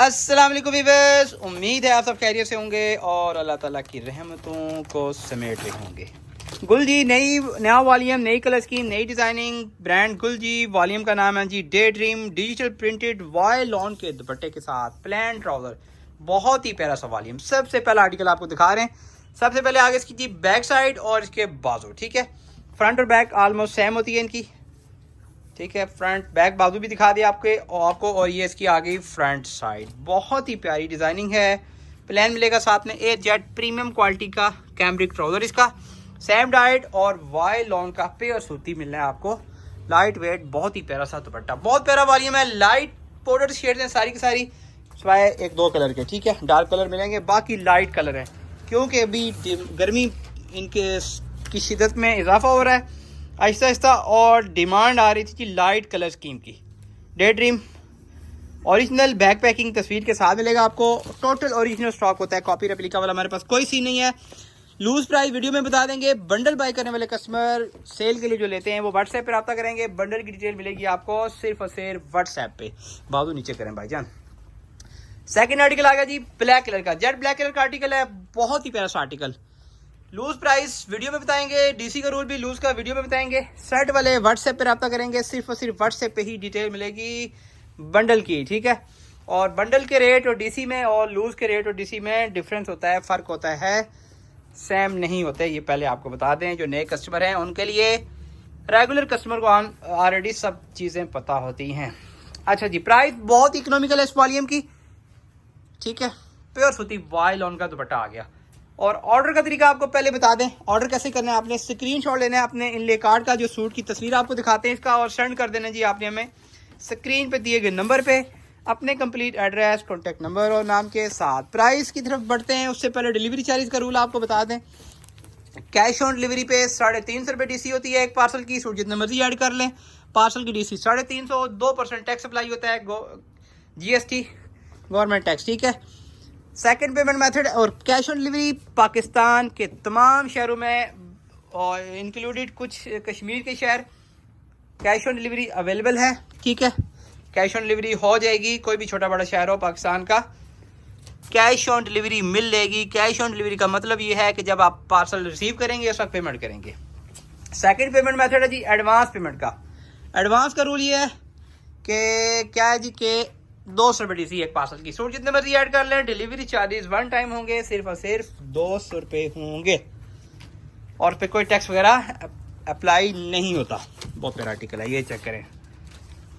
अस्सलाम वालेकुम वीवर्स, उम्मीद है आप सब खैरियत से होंगे और अल्लाह ताला की रहमतों को समेट रहे होंगे। गुल जी नया वॉल्यूम, नई कलर स्कीम, नई designing, brand Gul ji. Volume का नाम है जी डे ड्रीम। डिजिटल प्रिंटेड वाई लॉन के दुपट्टे के साथ प्लान ट्राउज़र, बहुत ही प्यारा सा वॉल्यूम। सबसे पहला आर्टिकल आपको दिखा रहे हैं। सबसे पहले आगे इसकी जी बैक साइड और इसके बाजू, ठीक है। फ्रंट और बैक ऑलमोस्ट सेम होती है इनकी, ठीक है। फ्रंट बैक बाजू भी दिखा दिया आपको और ये इसकी आगे फ्रंट साइड। बहुत ही प्यारी डिज़ाइनिंग है। प्लान मिलेगा साथ में ए जेट प्रीमियम क्वालिटी का कैमरिक ट्राउज़र, इसका सेम डाइट और वाई लॉन का पेयर सूती मिलना है आपको। लाइट वेट, बहुत ही प्यारा सा दुपट्टा, बहुत प्यारा वॉल्यूम है। लाइट पाउडर शेड्स हैं सारी की सारी, सिवाय एक दो कलर के, ठीक है। डार्क कलर मिलेंगे, बाकी लाइट कलर है क्योंकि अभी गर्मी इनके की शिदत में इजाफा हो रहा है आहिस्ता आहिस्ता, और डिमांड आ रही थी कि लाइट कलर स्कीम की। Day dream original back packing तस्वीर के साथ मिलेगा आपको। टोटल ओरिजिनल स्टॉक होता है, कॉपी रेप्लिका वाला हमारे पास कोई सीन नहीं है। लूज प्राइस वीडियो में बता देंगे। बंडल बाय करने वाले कस्टमर सेल के लिए जो लेते हैं वो व्हाट्सएप पर रब्ता करेंगे। बंडल की डिटेल मिलेगी आपको सिर्फ और सिर्फ व्हाट्सएप पे। बाजू नीचे करें भाईजान। सेकेंड आर्टिकल आ गया जी ब्लैक कलर का, जेट ब्लैक कलर का आर्टिकल है। बहुत ही प्यारा सा आर्टिकल। लूज प्राइस वीडियो में बताएंगे, डीसी का रूल भी लूज का वीडियो में बताएंगे। सेट वाले व्हाट्सएप पे रब्ता करेंगे, सिर्फ और सिर्फ व्हाट्सएप पे ही डिटेल मिलेगी बंडल की, ठीक है। और बंडल के रेट और डीसी में और लूज के रेट और डीसी में डिफरेंस होता है, फ़र्क होता है, सेम नहीं होते। ये पहले आपको बता दें, जो नए कस्टमर हैं उनके लिए। रेगुलर कस्टमर को ऑलरेडी सब चीज़ें पता होती हैं। अच्छा जी, प्राइस बहुत इकोनॉमिकल है इस वॉल्यूम की, ठीक है। प्योर सूती वाई लॉन का दुपट्टा आ गया। और ऑर्डर का तरीका आपको पहले बता दें। ऑर्डर कैसे करना है, आपने स्क्रीनशॉट लेना है अपने इनले कार्ड का, जो सूट की तस्वीर आपको दिखाते हैं इसका, और सेंड कर देना जी आपने हमें स्क्रीन पे दिए गए नंबर पे अपने कंप्लीट एड्रेस, कॉन्टैक्ट नंबर और नाम के साथ। प्राइस की तरफ बढ़ते हैं उससे पहले डिलीवरी चार्ज का रूल आपको बता दें। कैश ऑन डिलीवरी पे 350 रुपये डीसी होती है एक पार्सल की। सूट जितना मर्जी ऐड कर लें, पार्सल की डीसी 350, 2% टैक्स अप्लाई होता है, GST गवर्नमेंट टैक्स, ठीक है। सेकंड पेमेंट मेथड और कैश ऑन डिलीवरी पाकिस्तान के तमाम शहरों में और इंक्लूडेड कुछ कश्मीर के शहर कैश ऑन डिलीवरी अवेलेबल है, ठीक है। कैश ऑन डिलीवरी हो जाएगी, कोई भी छोटा बड़ा शहर हो पाकिस्तान का, कैश ऑन डिलीवरी मिल जाएगी। कैश ऑन डिलीवरी का मतलब ये है कि जब आप पार्सल रिसीव करेंगे उस वक्त पेमेंट करेंगे। सेकेंड पेमेंट मेथड है जी एडवांस पेमेंट का। एडवांस का रूल ये है कि क्या है जी कि 200 रुपये डीसी एक पार्सल की। सूट जितने मर्जी ऐड कर लें, डिलीवरी चार्जेस वन टाइम होंगे, सिर्फ और सिर्फ 200 रुपये होंगे, और पे कोई टैक्स वगैरह अप्लाई नहीं होता। बहुत प्यारा आर्टिकल है, ये चेक करें।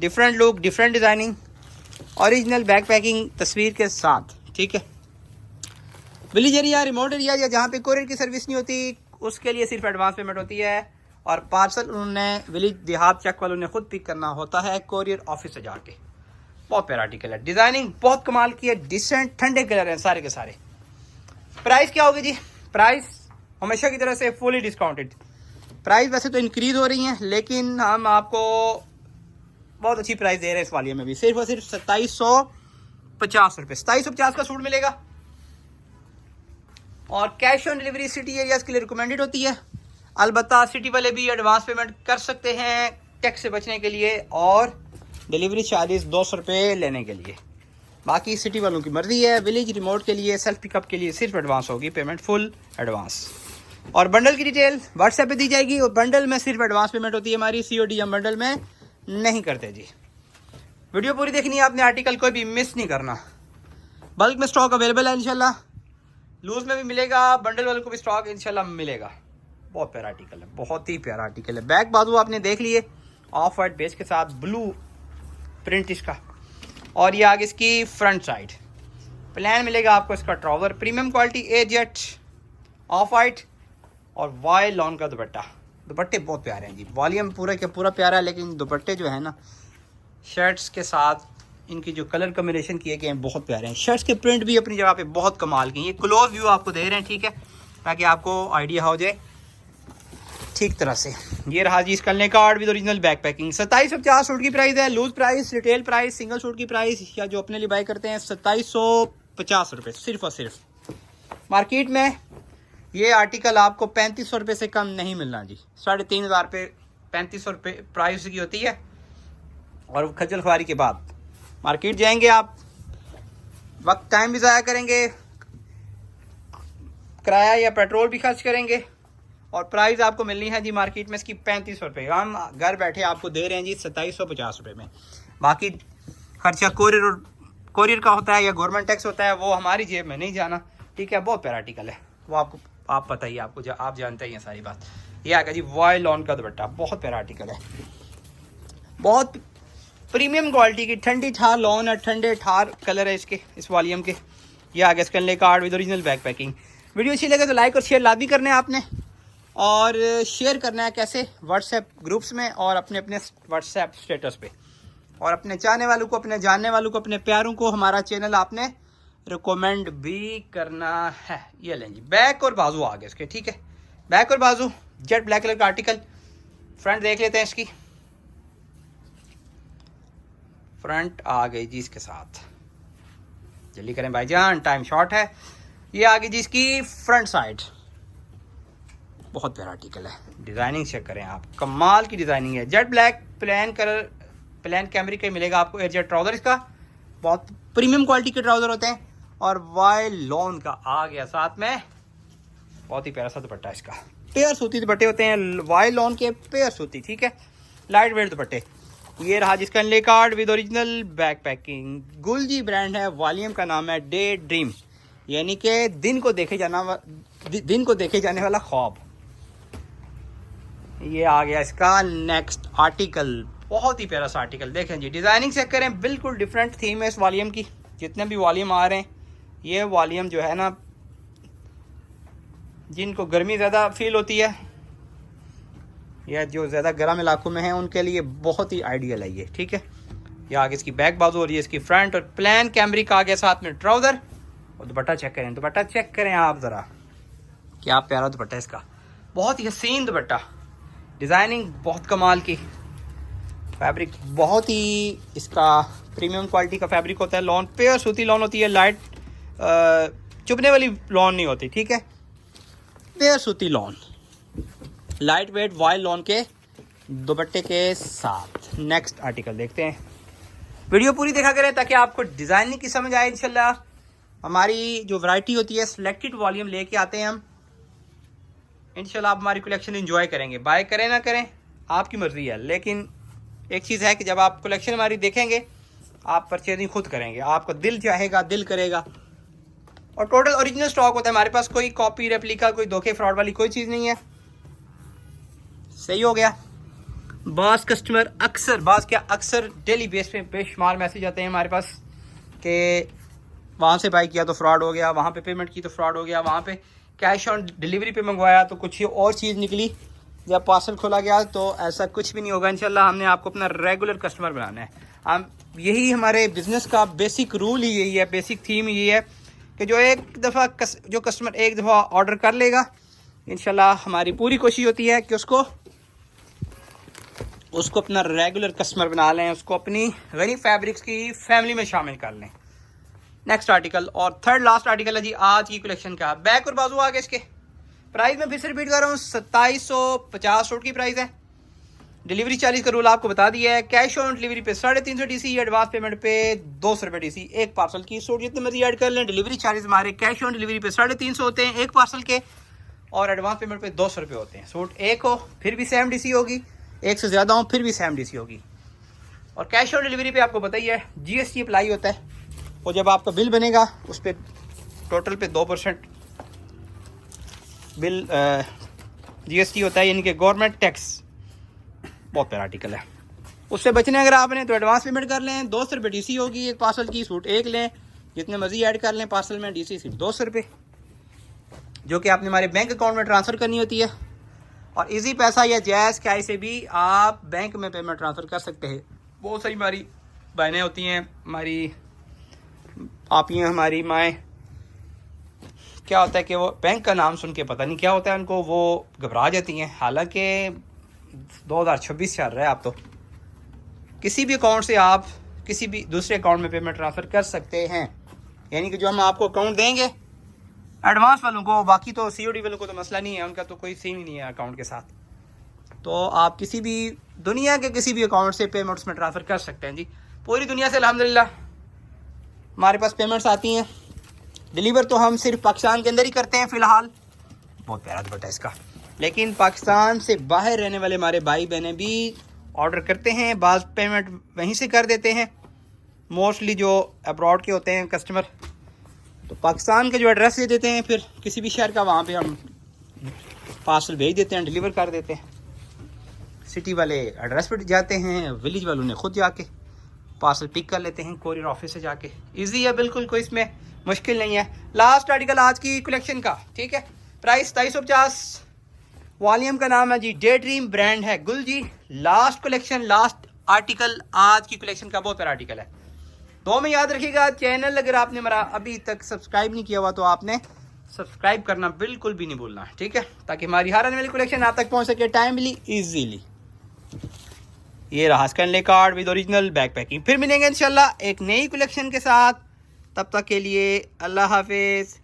Different look, different designing, original back packing तस्वीर के साथ, ठीक है। विलेज एरिया, रिमोट एरिया या जहाँ पे कोरियर की सर्विस नहीं होती, उसके लिए सिर्फ एडवांस पेमेंट होती है, और पार्सल उन्होंने विलेज देहात चेक वालों ने खुद पिक करना होता है कोरियर ऑफिस से जाके। बहुत प्यारा आर्टिकल है, डिजाइनिंग बहुत कमाल की है, डिसेंट ठंडे कलर हैं सारे के सारे। प्राइस क्या होगी जी? प्राइस हमेशा की तरह से फुली डिस्काउंटेड। प्राइस वैसे तो इंक्रीज हो रही हैं, लेकिन हम आपको बहुत अच्छी प्राइस दे रहे हैं इस वाली में भी। सिर्फ और सिर्फ 2750 रुपये, 2750 का सूट मिलेगा। और cash on delivery city areas के लिए रिकमेंडेड होती है। अलबत्ता सिटी वाले भी एडवांस पेमेंट कर सकते हैं टैक्स से बचने के लिए, और डिलीवरी चार्जेस 200 रुपये लेने के लिए। बाकी सिटी वालों की मर्जी है। विलेज रिमोट के लिए, सेल्फ पिकअप के लिए सिर्फ एडवांस होगी पेमेंट, फुल एडवांस। और बंडल की डिटेल व्हाट्सएप पे दी जाएगी, और बंडल में सिर्फ एडवांस पेमेंट होती है हमारी, COD हम बंडल में नहीं करते जी। वीडियो पूरी देखनी है आपने, आर्टिकल कोई भी मिस नहीं करना। बल्क में स्टॉक अवेलेबल है इंशाल्लाह, लूज में भी मिलेगा, बंडल वालों को भी स्टॉक इंशाल्लाह मिलेगा। बहुत प्यारा आर्टिकल है, बहुत ही प्यारा आर्टिकल है। बैक बाजू आपने देख लिए, ऑफ वाइट बेस के साथ ब्लू प्रिंट इसका, और ये आगे इसकी फ्रंट साइड। प्लान मिलेगा आपको इसका trouser, premium quality, A jet of white और वाई लॉन का दुपट्टा। दुपट्टे बहुत प्यारे हैं जी, वॉल्यूम पूरा के पूरा प्यारा है, लेकिन दुपट्टे जो है ना शर्ट्स के साथ इनकी जो कलर कम्बिनेशन किए गए हैं बहुत प्यारे हैं। शर्ट्स के प्रिंट भी अपनी जगह पे बहुत कमाल के हैं। ये क्लोज व्यू आपको दे रहे हैं, ठीक है, ताकि आपको आइडिया हो जाए ठीक तरह से। ये रहा जी इसका card with original back packing. 2750 suit की प्राइस है। Loose price, retail price, single suit की प्राइस या जो अपने लिए बाय करते हैं 2750 रुपये सिर्फ और सिर्फ। मार्केट में ये आर्टिकल आपको 3500 रुपये से कम नहीं मिलना जी। 3500 रुपये, 3500 रुपये प्राइस की होती है। और खज्जल खुआरी के बाद मार्केट जाएंगे आप वक्त टाइम भी ज़ाया करेंगे, किराया या पेट्रोल भी खर्च करेंगे। और प्राइस आपको मिलनी है जी मार्केट में इसकी 3500 रुपये। हम घर बैठे आपको दे रहे हैं जी 2750 रुपये में। बाकी खर्चा कोरियर का होता है या गवर्नमेंट टैक्स होता है, वो हमारी जेब में नहीं जाना। ठीक है, बहुत प्यारा आर्टिकल है, वो आप पता ही आपको आप जानते ही हैं सारी बात। ये आएगा जी वॉयल लॉन का दुपट्टा, बहुत प्यारा आर्टिकल है, बहुत प्रीमियम क्वालिटी की ठंडी ठार लॉन है, ठंडे ठार कलर है इसके, इस वॉल्यूम के। ये आगे स्कैनले card with original back packing. Video अच्छी लगे तो लाइक और शेयर लाजमी करना है आपने, और शेयर करना है कैसे, व्हाट्सएप ग्रुप्स में और अपने अपने व्हाट्सएप स्टेटस पे। और अपने चाहने वालों को, अपने जानने वालों को, अपने प्यारों को हमारा चैनल आपने रिकमेंड भी करना है। ये लें जी, बैक और बाजू आगे इसके। ठीक है, बैक और बाजू जेट ब्लैक कलर का आर्टिकल। फ्रंट देख लेते हैं इसकी, फ्रंट आ गई जी इसके साथ। जल्दी करें भाईजान, टाइम शॉर्ट है। ये आ गई जी इसकी फ्रंट साइड, बहुत प्यारा आर्टिकल है। डिजाइनिंग चेक करें आप, कमाल की डिजाइनिंग है। Jet black plain colour, plain cambric का मिलेगा आपको एयर जेट ट्राउजर। इसका बहुत प्रीमियम क्वालिटी के ट्राउजर होते हैं। और वॉयल लॉन का आ गया साथ में, बहुत ही प्यारा सा दुपट्टा इसका। पेयर सूती दुपट्टे होते हैं वॉयल लॉन के, पेयर सूती। ठीक है, लाइट वेट दुपट्टे। ये रहा जिसका ले card with original back packing. गुलजी brand है, वॉल्यूम का नाम है डे ड्रीम, यानी कि दिन को देखे जाने वाला ख्वाब। ये आ गया इसका नेक्स्ट आर्टिकल, बहुत ही प्यारा सा आर्टिकल। देखें जी, डिजाइनिंग चेक करें, बिल्कुल डिफरेंट थीम है इस वॉल्यूम की। जितने भी वॉल्यूम आ रहे हैं, ये वॉल्यूम जो है ना, जिनको गर्मी ज़्यादा फील होती है या जो ज़्यादा गर्म इलाकों में है, उनके लिए बहुत ही आइडियल है ये। ठीक है, ये आगे इसकी बैक बाजू और ये इसकी फ्रंट, और प्लेन कैमरिक आ गया साथ में ट्राउजर। और दुपट्टा चेक करें, दुपट्टा चेक करें आप ज़रा, क्या प्यारा दुपट्टा इसका, बहुत ही हसीन दुपट्टा। डिज़ाइनिंग बहुत कमाल की, फैब्रिक बहुत ही इसका प्रीमियम क्वालिटी का फैब्रिक होता है। लॉन पेयर सूती लॉन होती है, लाइट चुभने वाली लॉन नहीं होती। ठीक है, पेयर सूती lawn, light weight vial lawn के दुपट्टे के साथ। नेक्स्ट आर्टिकल देखते हैं। वीडियो पूरी देखा करें ताकि आपको डिज़ाइनिंग की समझ आए। इंशाल्लाह हमारी जो वैरायटी होती है, सिलेक्टेड वॉल्यूम लेके आते हैं हम। इंशाल्लाह आप हमारी कलेक्शन एंजॉय करेंगे। बाय करें ना करें आपकी मर्ज़ी है, लेकिन एक चीज़ है कि जब आप कलेक्शन हमारी देखेंगे, आप परचेजिंग खुद करेंगे, आपका दिल चाहेगा, दिल करेगा। और टोटल ओरिजिनल स्टॉक होता है हमारे पास, कोई कॉपी रेप्लिका, कोई धोखे फ्रॉड वाली कोई चीज़ नहीं है। सही हो गया। बास कस्टमर अक्सर डेली बेस पे बेशुमार मैसेज आते हैं हमारे पास कि वहाँ से बाई किया तो फ्रॉड हो गया, वहाँ पे पेमेंट की तो फ्रॉड हो गया, वहाँ पे कैश ऑन डिलीवरी पे मंगवाया तो कुछ ही और चीज़ निकली, जब पार्सल खोला गया तो ऐसा कुछ भी नहीं होगा। इंशाल्लाह हमने आपको अपना रेगुलर कस्टमर बनाना है। हम यही हमारे बिज़नेस का बेसिक रूल ही यही है, बेसिक थीम यही है कि जो कस्टमर एक दफ़ा ऑर्डर कर लेगा, इंशाल्लाह हमारी पूरी कोशिश होती है कि उसको अपना रेगुलर कस्टमर बना लें, उसको अपनी गनी फैब्रिक्स की फैमिली में शामिल कर लें। नेक्स्ट आर्टिकल और थर्ड लास्ट आर्टिकल है जी आज की कलेक्शन का। बैक और बाजू आगे इसके। प्राइस में फिर से रिपीट कर रहा हूँ, 2750 सूट की प्राइस है। डिलीवरी 40 का रूल आपको बता दिया है। कैश ऑन डिलीवरी पे 350 DC, एडवांस पेमेंट पे 200 रुपये DC। एक पार्सल की सूट जितने मर्जी ऐड कर लें। डिलीवरी चार्जेस हमारे कैश ऑन डिलीवरी पे 350 होते हैं एक पार्सल के, और एडवांस पेमेंट पे 200 रुपये होते हैं। सूट एक हो फिर भी सेम DC होगी, एक से ज़्यादा हो फिर भी सेम DC होगी। और कैश ऑन डिलीवरी पे आपको बताइए GST अप्लाई होता है, और जब आपका बिल बनेगा उस पर टोटल पे 2% बिल GST होता है, यानी कि गवर्नमेंट टैक्स। बहुत प्यारा आर्टिकल है। उससे बचने अगर आपने तो एडवांस पेमेंट कर लें, 200 रुपये DC होगी एक पार्सल की। सूट एक लें, जितने मर्जी ऐड कर लें पार्सल में, DC सिर्फ 200 रुपये, जो कि आपने हमारे बैंक अकाउंट में ट्रांसफ़र करनी होती है। और इजी पैसा या जैज़ कैश से भी आप बैंक में पेमेंट ट्रांसफ़र कर सकते हैं। बहुत सारी हमारी बहनें होती हैं, हमारी आपियाँ, हमारी माएँ, क्या होता है कि वो बैंक का नाम सुन के पता नहीं क्या होता है उनको, वो घबरा जाती हैं। हालांकि 2026 चल रहा है, आप तो किसी भी अकाउंट से आप किसी भी दूसरे अकाउंट में पेमेंट ट्रांसफ़र कर सकते हैं। यानी कि जो हम आपको अकाउंट देंगे एडवांस वालों को, बाकी तो COD वालों को तो मसला नहीं है, उनका तो कोई सीन ही नहीं है अकाउंट के साथ। तो आप किसी भी दुनिया के किसी भी अकाउंट से पेमेंट्स में ट्रांसफ़र कर सकते हैं जी। पूरी दुनिया से अल्हम्दुलिल्लाह हमारे पास पेमेंट्स आती हैं। डिलीवर तो हम सिर्फ पाकिस्तान के अंदर ही करते हैं फ़िलहाल। बहुत प्यारा दुपट्टा है इसका। लेकिन पाकिस्तान से बाहर रहने वाले हमारे भाई बहनें भी ऑर्डर करते हैं, बाज़ पेमेंट वहीं से कर देते हैं। मोस्टली जो अब्रॉड के होते हैं कस्टमर, तो पाकिस्तान का जो एड्रेस दे देते हैं, फिर किसी भी शहर का, वहाँ पे हम पार्सल भेज देते हैं, डिलीवर कर देते हैं। सिटी वाले एड्रेस पर जाते हैं, विलेज वालों ने खुद जाके पार्सल पिक कर लेते हैं कोरियर ऑफिस से जाके। इजी है बिल्कुल, कोई इसमें मुश्किल नहीं है। लास्ट आर्टिकल आज की कलेक्शन का, ठीक है, प्राइस 2250। वॉल्यूम का नाम है जी डे ड्रीम, ब्रांड है गुल जी। लास्ट कलेक्शन, लास्ट आर्टिकल आज की कलेक्शन का, बहुत प्यारा आर्टिकल है। दो में याद रखिएगा, चैनल अगर आपने मेरा अभी तक सब्सक्राइब नहीं किया हुआ तो आपने सब्सक्राइब करना बिल्कुल भी नहीं भूलना, ठीक है, ताकि हमारी हर आने वाली कलेक्शन आप तक पहुंच सके टाइमली, इजीली। ये रहा स्कैनले card with original back packing. फिर मिलेंगे इंशाल्लाह एक नई कलेक्शन के साथ, तब तक के लिए अल्लाह हाफिज़।